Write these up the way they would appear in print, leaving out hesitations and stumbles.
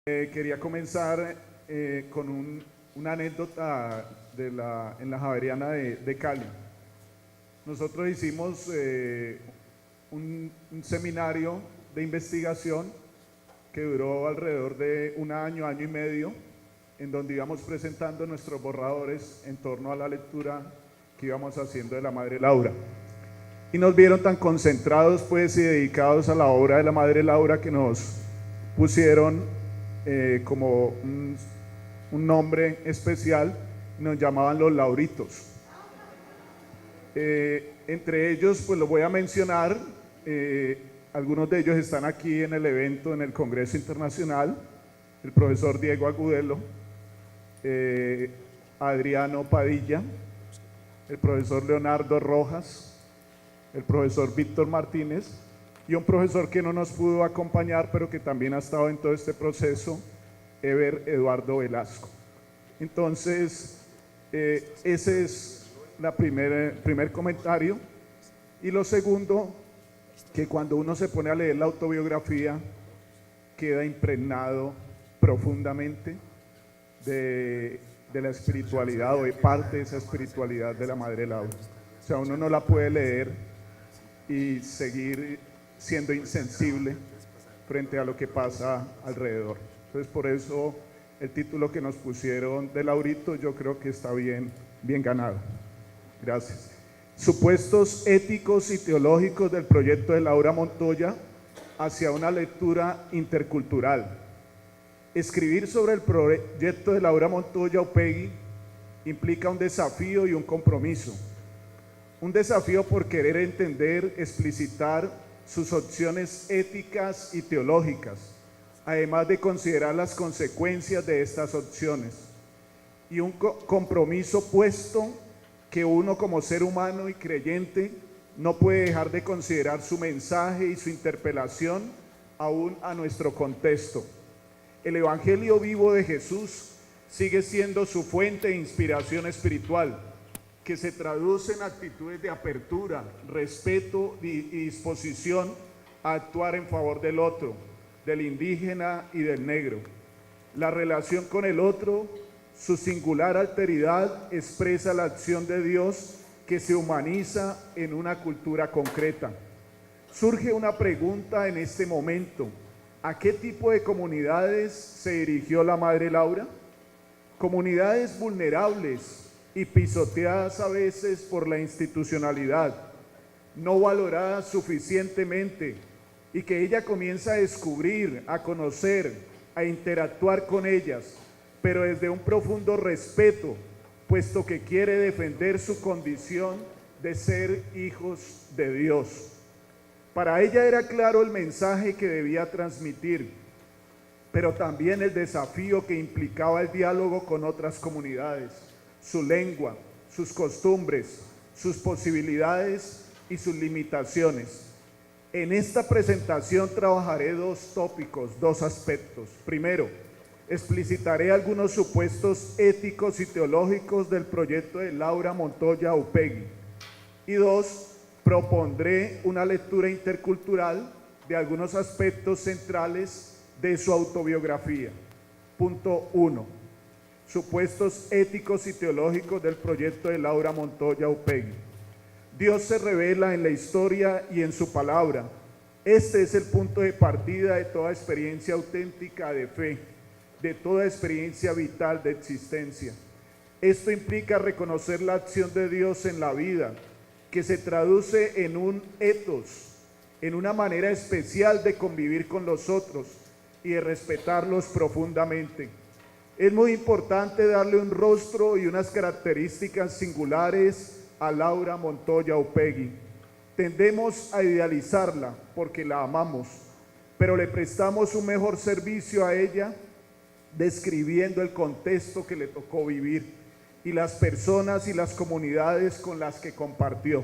Quería comenzar con una anécdota en la Javeriana de Cali. Nosotros hicimos un seminario de investigación que duró alrededor de un año, año y medio, en donde íbamos presentando nuestros borradores en torno a la lectura que íbamos haciendo de la Madre Laura. Y nos vieron tan concentrados pues y dedicados a la obra de la Madre Laura que nos pusieron como un nombre especial, nos llamaban los Lauritos. Entre ellos pues los voy a mencionar, algunos de ellos están aquí en el evento, en el Congreso Internacional: el profesor Diego Agudelo, Adriano Padilla, el profesor Leonardo Rojas, el profesor Víctor Martínez, y un profesor que no nos pudo acompañar, pero que también ha estado en todo este proceso, Eber Eduardo Velasco. Entonces, ese es el primer comentario. Y lo segundo, que cuando uno se pone a leer la autobiografía, queda impregnado profundamente de la espiritualidad, o de parte de esa espiritualidad de la Madre Laura. O sea, uno no la puede leer y seguir siendo insensible frente a lo que pasa alrededor. Entonces, por eso el título que nos pusieron de Laurito yo creo que está bien ganado. Gracias. Supuestos éticos y teológicos del proyecto de Laura Montoya hacia una lectura intercultural. Escribir sobre el proyecto de Laura Montoya Upegui implica un desafío y un compromiso. Un desafío por querer entender, explicitar sus opciones éticas y teológicas, además de considerar las consecuencias de estas opciones. Y un compromiso puesto que uno como ser humano y creyente no puede dejar de considerar su mensaje y su interpelación aún a nuestro contexto. El Evangelio vivo de Jesús sigue siendo su fuente de inspiración espiritual, que se traduce en actitudes de apertura, respeto y disposición a actuar en favor del otro, del indígena y del negro. La relación con el otro, su singular alteridad, expresa la acción de Dios que se humaniza en una cultura concreta. Surge una pregunta en este momento: ¿a qué tipo de comunidades se dirigió la Madre Laura? Comunidades vulnerables y pisoteadas a veces por la institucionalidad, no valoradas suficientemente, y que ella comienza a descubrir, a conocer, a interactuar con ellas, pero desde un profundo respeto, puesto que quiere defender su condición de ser hijos de Dios. Para ella era claro el mensaje que debía transmitir, pero también el desafío que implicaba el diálogo con otras comunidades, su lengua, sus costumbres, sus posibilidades y sus limitaciones. En esta presentación trabajaré dos tópicos, dos aspectos. Primero, explicitaré algunos supuestos éticos y teológicos del proyecto de Laura Montoya Upegui. Y dos, propondré una lectura intercultural de algunos aspectos centrales de su autobiografía. Punto 1. Supuestos éticos y teológicos del proyecto de Laura Montoya Upegui. Dios se revela en la historia y en su palabra. Este es el punto de partida de toda experiencia auténtica de fe, de toda experiencia vital de existencia. Esto implica reconocer la acción de Dios en la vida, que se traduce en un ethos, en una manera especial de convivir con los otros y de respetarlos profundamente. Es muy importante darle un rostro y unas características singulares a Laura Montoya Upegui. Tendemos a idealizarla porque la amamos, pero le prestamos un mejor servicio a ella describiendo el contexto que le tocó vivir y las personas y las comunidades con las que compartió.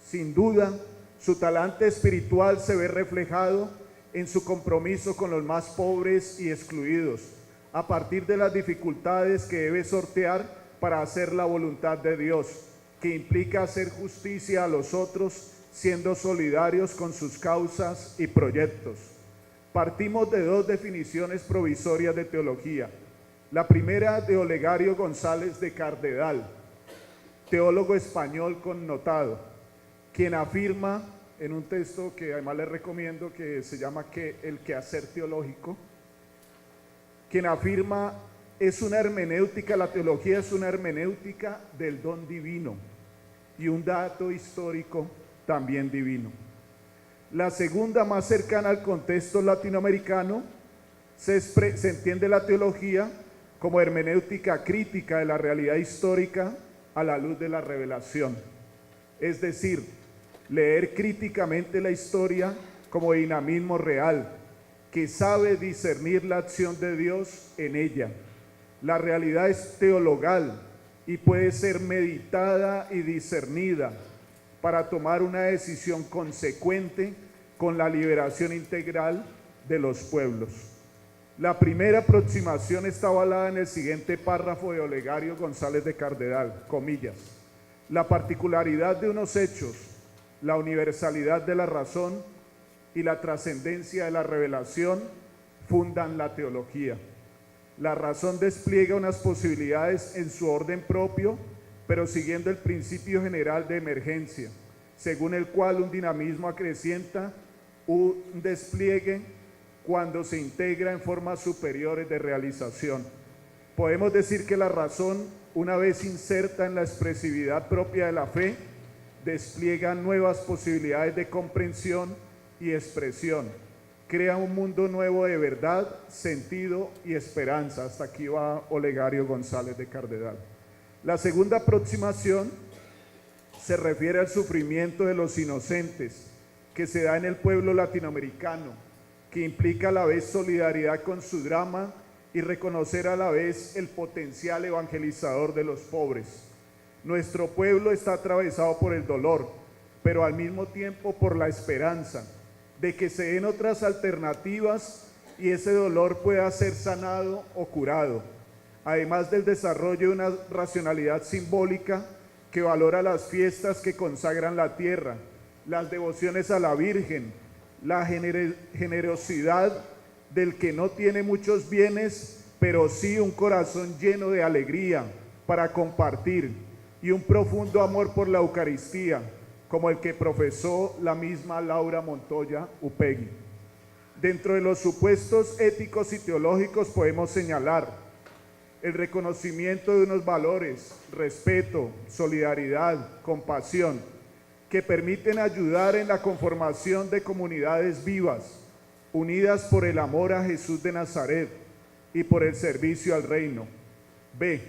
Sin duda, su talante espiritual se ve reflejado en su compromiso con los más pobres y excluidos, a partir de las dificultades que debe sortear para hacer la voluntad de Dios, que implica hacer justicia a los otros, siendo solidarios con sus causas y proyectos. Partimos de dos definiciones provisorias de teología. La primera de Olegario González de Cardedal, teólogo español connotado, quien afirma en un texto que además les recomiendo, que se llama El quehacer teológico, quien afirma: es una hermenéutica, la teología es una hermenéutica del don divino y un dato histórico también divino. La segunda, más cercana al contexto latinoamericano, se entiende la teología como hermenéutica crítica de la realidad histórica a la luz de la revelación. Es decir, leer críticamente la historia como dinamismo real, que sabe discernir la acción de Dios en ella. La realidad es teologal y puede ser meditada y discernida para tomar una decisión consecuente con la liberación integral de los pueblos. La primera aproximación está avalada en el siguiente párrafo de Olegario González de Cardedal, comillas: la particularidad de unos hechos, la universalidad de la razón y la trascendencia de la revelación fundan la teología. La razón despliega unas posibilidades en su orden propio, pero siguiendo el principio general de emergencia, según el cual un dinamismo acrecienta un despliegue cuando se integra en formas superiores de realización. Podemos decir que la razón, una vez inserta en la expresividad propia de la fe, despliega nuevas posibilidades de comprensión y expresión, crea un mundo nuevo de verdad, sentido y esperanza. Hasta aquí va Olegario González de Cardedal. La segunda aproximación se refiere al sufrimiento de los inocentes que se da en el pueblo latinoamericano, que implica a la vez solidaridad con su drama y reconocer a la vez el potencial evangelizador de los pobres. Nuestro pueblo está atravesado por el dolor, pero al mismo tiempo por la esperanza de que se den otras alternativas y ese dolor pueda ser sanado o curado, además del desarrollo de una racionalidad simbólica que valora las fiestas que consagran la tierra, las devociones a la Virgen, la generosidad del que no tiene muchos bienes, pero sí un corazón lleno de alegría para compartir y un profundo amor por la Eucaristía, como el que profesó la misma Laura Montoya Upegui. Dentro de los supuestos éticos y teológicos podemos señalar el reconocimiento de unos valores: respeto, solidaridad, compasión, que permiten ayudar en la conformación de comunidades vivas, unidas por el amor a Jesús de Nazaret y por el servicio al reino. B.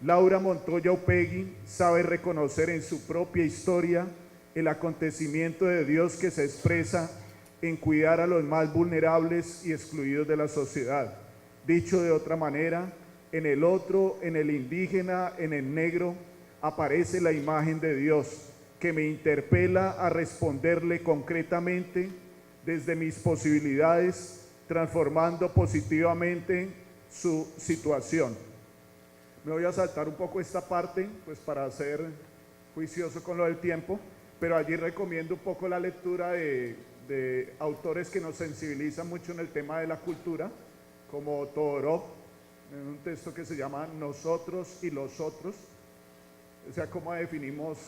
Laura Montoya Upegui sabe reconocer en su propia historia el acontecimiento de Dios que se expresa en cuidar a los más vulnerables y excluidos de la sociedad. Dicho de otra manera, en el otro, en el indígena, en el negro, aparece la imagen de Dios que me interpela a responderle concretamente desde mis posibilidades, transformando positivamente su situación. Me voy a saltar un poco esta parte, pues para ser juicioso con lo del tiempo, pero allí recomiendo un poco la lectura de autores que nos sensibilizan mucho en el tema de la cultura, como Todorov, en un texto que se llama Nosotros y los otros, o sea, cómo definimos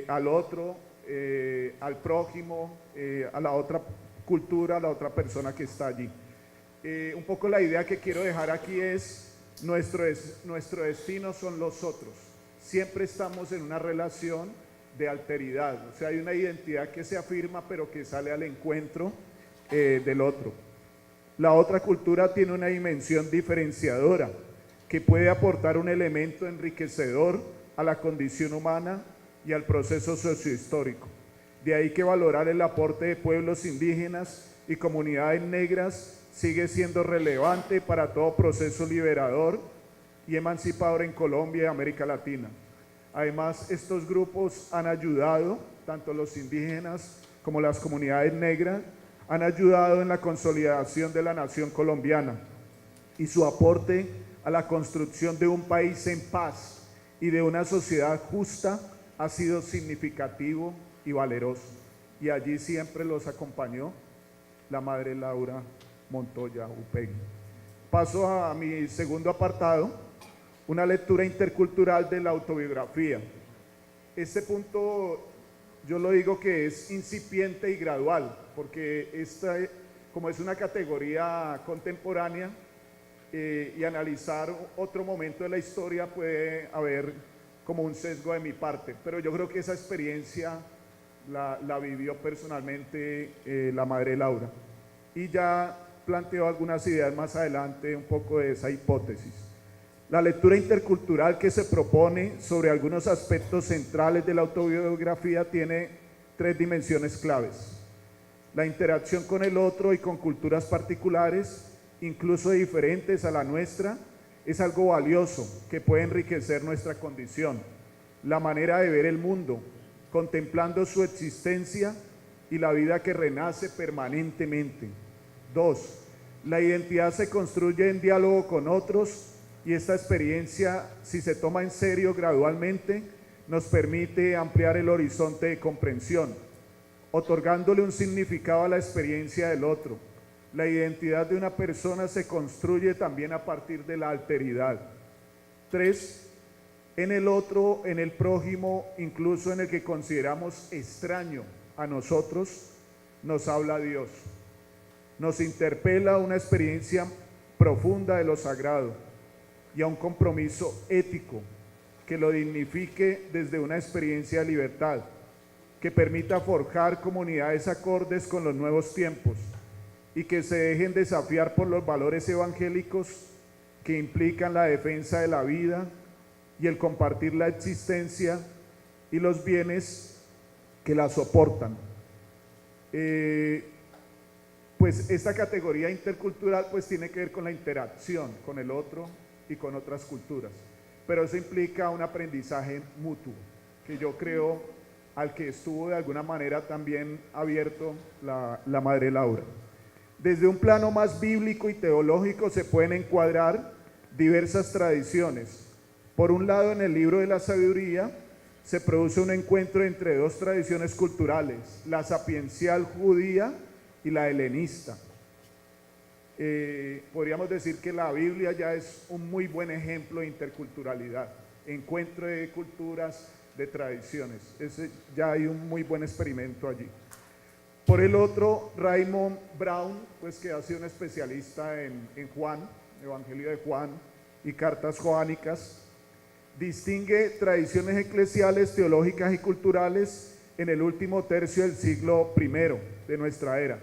al otro, al prójimo, a la otra cultura, a la otra persona que está allí. Un poco la idea que quiero dejar aquí es, nuestro destino son los otros. Siempre estamos en una relación de alteridad, o sea, hay una identidad que se afirma pero que sale al encuentro del otro. La otra cultura tiene una dimensión diferenciadora que puede aportar un elemento enriquecedor a la condición humana y al proceso sociohistórico. De ahí que valorar el aporte de pueblos indígenas y comunidades negras sigue siendo relevante para todo proceso liberador y emancipador en Colombia y América Latina. Además, estos grupos han ayudado, tanto los indígenas como las comunidades negras, han ayudado en la consolidación de la nación colombiana y su aporte a la construcción de un país en paz y de una sociedad justa ha sido significativo y valeroso. Y allí siempre los acompañó la Madre Laura Montoya Upegui. Paso a mi segundo apartado, una lectura intercultural de la autobiografía. Este punto yo lo digo que es incipiente y gradual, porque esta, como es una categoría contemporánea, y analizar otro momento de la historia puede haber como un sesgo de mi parte, pero yo creo que esa experiencia la vivió personalmente la Madre Laura, y ya planteo algunas ideas más adelante un poco de esa hipótesis. La lectura intercultural que se propone sobre algunos aspectos centrales de la autobiografía tiene tres dimensiones claves: la interacción con el otro y con culturas particulares, incluso diferentes a la nuestra, es algo valioso que puede enriquecer nuestra condición, la manera de ver el mundo, contemplando su existencia y la vida que renace permanentemente. 2. La identidad se construye en diálogo con otros, y esta experiencia, si se toma en serio gradualmente, nos permite ampliar el horizonte de comprensión, otorgándole un significado a la experiencia del otro. La identidad de una persona se construye también a partir de la alteridad. 3. En el otro, en el prójimo, incluso en el que consideramos extraño a nosotros, nos habla Dios. Nos interpela a una experiencia profunda de lo sagrado y a un compromiso ético que lo dignifique desde una experiencia de libertad, que permita forjar comunidades acordes con los nuevos tiempos y que se dejen desafiar por los valores evangélicos que implican la defensa de la vida y el compartir la existencia y los bienes que la soportan. Pues esta categoría intercultural pues tiene que ver con la interacción con el otro y con otras culturas, pero eso implica un aprendizaje mutuo, que yo creo al que estuvo de alguna manera también abierto la Madre Laura. Desde un plano más bíblico y teológico se pueden encuadrar diversas tradiciones. Por un lado, en el libro de la sabiduría se produce un encuentro entre dos tradiciones culturales, la sapiencial judía y la helenista. Podríamos decir que la Biblia ya es un muy buen ejemplo de interculturalidad, encuentro de culturas, de tradiciones. Ya hay un muy buen experimento allí. Por el otro, Raymond Brown, pues que ha sido un especialista en Juan, Evangelio de Juan y cartas joánicas, distingue tradiciones eclesiales, teológicas y culturales en el último tercio del siglo I de nuestra era,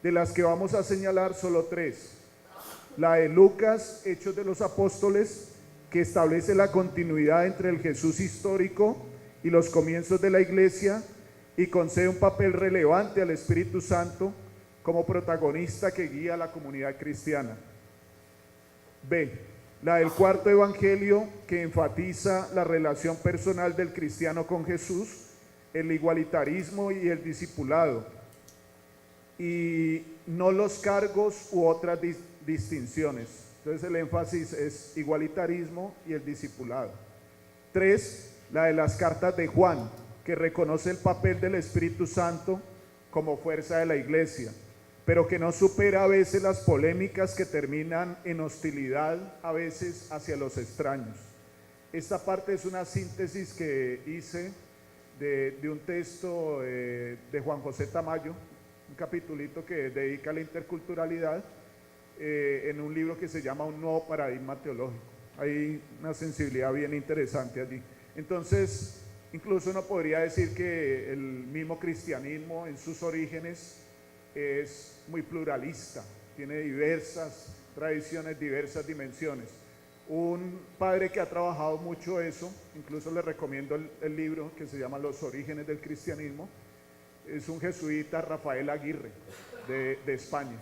de las que vamos a señalar solo tres. La de Lucas, Hechos de los Apóstoles, que establece la continuidad entre el Jesús histórico y los comienzos de la Iglesia, y concede un papel relevante al Espíritu Santo como protagonista que guía a la comunidad cristiana. B. La del cuarto evangelio, que enfatiza la relación personal del cristiano con Jesús, el igualitarismo y el discipulado, y no los cargos u otras distinciones. Entonces el énfasis es igualitarismo y el discipulado. 3. La de las cartas de Juan, que reconoce el papel del Espíritu Santo como fuerza de la Iglesia, pero que no supera a veces las polémicas que terminan en hostilidad a veces hacia los extraños. Esta parte es una síntesis que hice de un texto de Juan José Tamayo, un capitulito que dedica a la interculturalidad, en un libro que se llama Un nuevo paradigma teológico. Hay una sensibilidad bien interesante allí. Entonces, incluso uno podría decir que el mismo cristianismo en sus orígenes es muy pluralista, tiene diversas tradiciones, diversas dimensiones. Un padre que ha trabajado mucho eso, incluso le recomiendo el libro que se llama Los orígenes del cristianismo, es un jesuita, Rafael Aguirre, de España.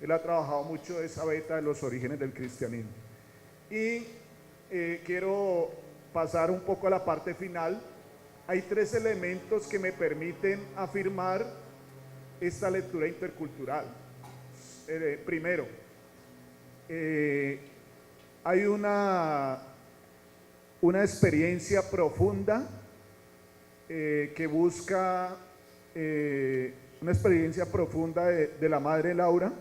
Él ha trabajado mucho esa beta de los orígenes del cristianismo. Y quiero pasar un poco a la parte final. Hay tres elementos que me permiten afirmar esta lectura intercultural. Primero, hay una experiencia profunda que busca una experiencia profunda de la madre Laura,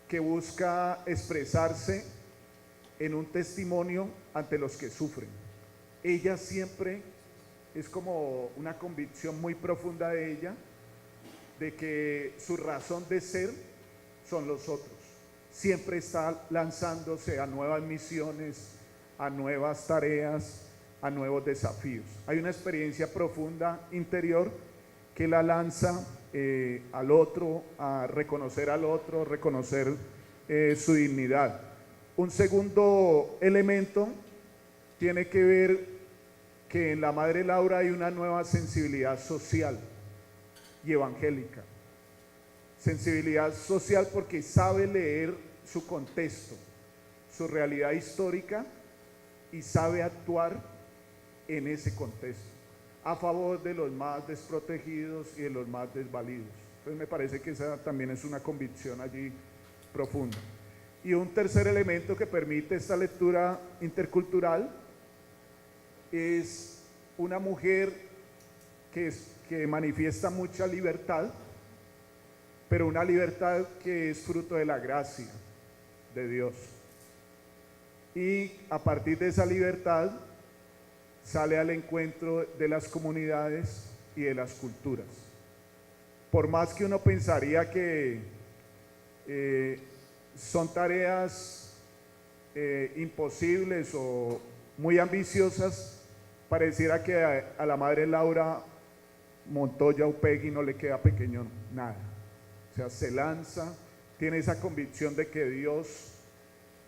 que busca expresarse en un testimonio ante los que sufren. Ella siempre es como una convicción muy profunda de ella, de que su razón de ser son los otros. Siempre está lanzándose a nuevas misiones, a nuevas tareas, a nuevos desafíos. Hay una experiencia profunda interior que la lanza al otro, a reconocer al otro, reconocer su dignidad. Un segundo elemento tiene que ver que en la madre Laura hay una nueva sensibilidad social y evangélica. Sensibilidad social porque sabe leer su contexto, su realidad histórica, y sabe actuar en ese contexto a favor de los más desprotegidos y de los más desvalidos. Entonces me parece que esa también es una convicción allí profunda. Y un tercer elemento que permite esta lectura intercultural es una mujer que manifiesta mucha libertad, pero una libertad que es fruto de la gracia de Dios. Y a partir de esa libertad sale al encuentro de las comunidades y de las culturas. Por más que uno pensaría que son tareas imposibles o muy ambiciosas, pareciera que a la madre Laura Montoya Upegui no le queda pequeño nada. O sea, se lanza, tiene esa convicción de que Dios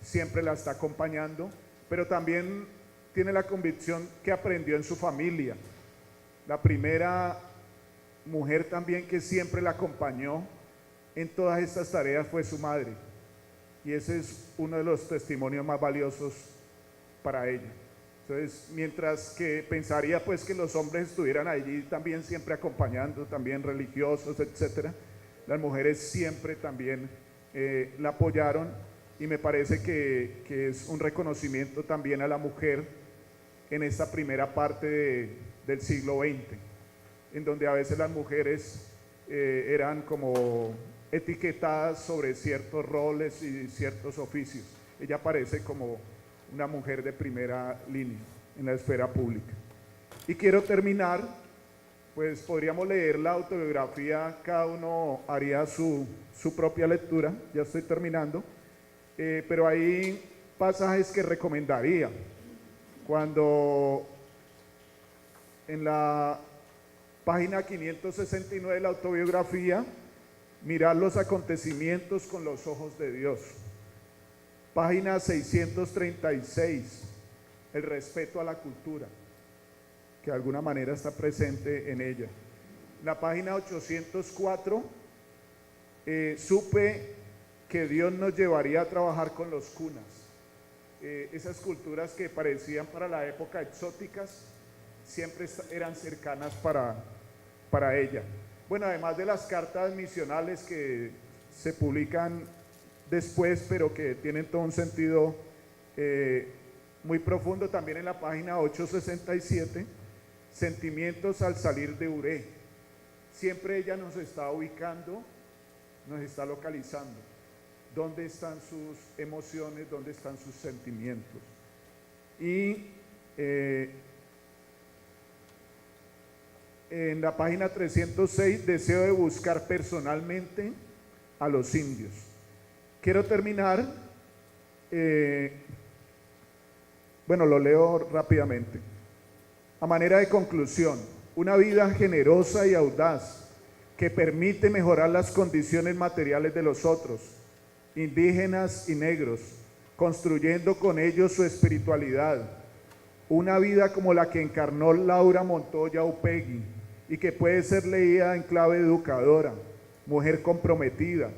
siempre la está acompañando, pero también tiene la convicción que aprendió en su familia. La primera mujer también que siempre la acompañó en todas estas tareas fue su madre, y ese es uno de los testimonios más valiosos para ella. Entonces, mientras que pensaría pues que los hombres estuvieran allí también siempre acompañando, también religiosos, etcétera, las mujeres siempre también la apoyaron, y me parece que es un reconocimiento también a la mujer en esta primera parte del siglo XX, en donde a veces las mujeres eran como etiquetadas sobre ciertos roles y ciertos oficios. Ella aparece como una mujer de primera línea en la esfera pública. Y quiero terminar, pues podríamos leer la autobiografía, cada uno haría su propia lectura, ya estoy terminando, pero hay pasajes que recomendaría. Cuando en la página 569 de la autobiografía, mirar los acontecimientos con los ojos de Dios. Página 636, el respeto a la cultura, que de alguna manera está presente en ella. La página 804, supe que Dios nos llevaría a trabajar con los cunas. Esas culturas que parecían para la época exóticas, siempre eran cercanas para ella. Bueno, además de las cartas misionales que se publican después, pero que tienen todo un sentido muy profundo, también en la página 867, sentimientos al salir de Uré. Siempre ella nos está ubicando, nos está localizando. ¿Dónde están sus emociones? ¿Dónde están sus sentimientos? Y en la página 306, deseo de buscar personalmente a los indios. Quiero terminar, bueno, lo leo rápidamente. A manera de conclusión, una vida generosa y audaz que permite mejorar las condiciones materiales de los otros, indígenas y negros, construyendo con ellos su espiritualidad. Una vida como la que encarnó Laura Montoya Upegui y que puede ser leída en clave educadora, mujer comprometida,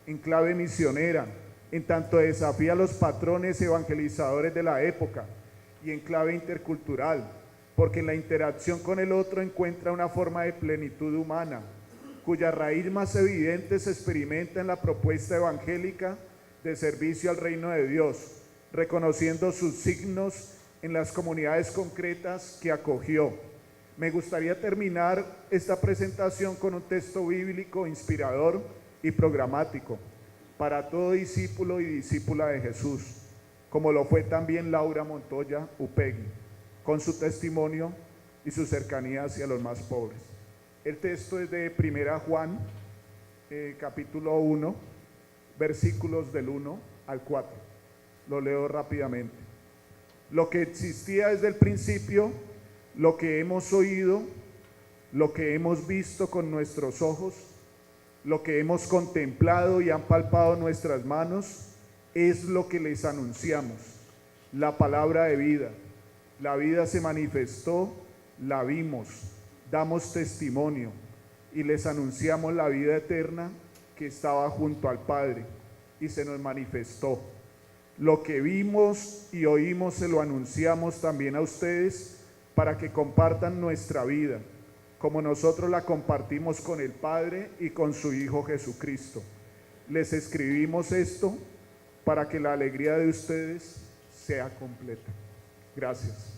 en clave misionera, en tanto desafía los patrones evangelizadores de la época, y en clave intercultural, porque en la interacción con el otro encuentra una forma de plenitud humana, cuya raíz más evidente se experimenta en la propuesta evangélica de servicio al reino de Dios, reconociendo sus signos en las comunidades concretas que acogió, Me gustaría terminar esta presentación con un texto bíblico inspirador y programático para todo discípulo y discípula de Jesús, como lo fue también Laura Montoya Upegui, con su testimonio y su cercanía hacia los más pobres. El texto es de 1 Juan, capítulo 1, versículos del 1 al 4. Lo leo rápidamente. Lo que existía desde el principio, lo que hemos oído, lo que hemos visto con nuestros ojos, lo que hemos contemplado y han palpado nuestras manos, es lo que les anunciamos, la palabra de vida. La vida se manifestó, la vimos, damos testimonio y les anunciamos la vida eterna que estaba junto al Padre y se nos manifestó. Lo que vimos y oímos se lo anunciamos también a ustedes para que compartan nuestra vida, como nosotros la compartimos con el Padre y con su Hijo Jesucristo. Les escribimos esto para que la alegría de ustedes sea completa. Gracias.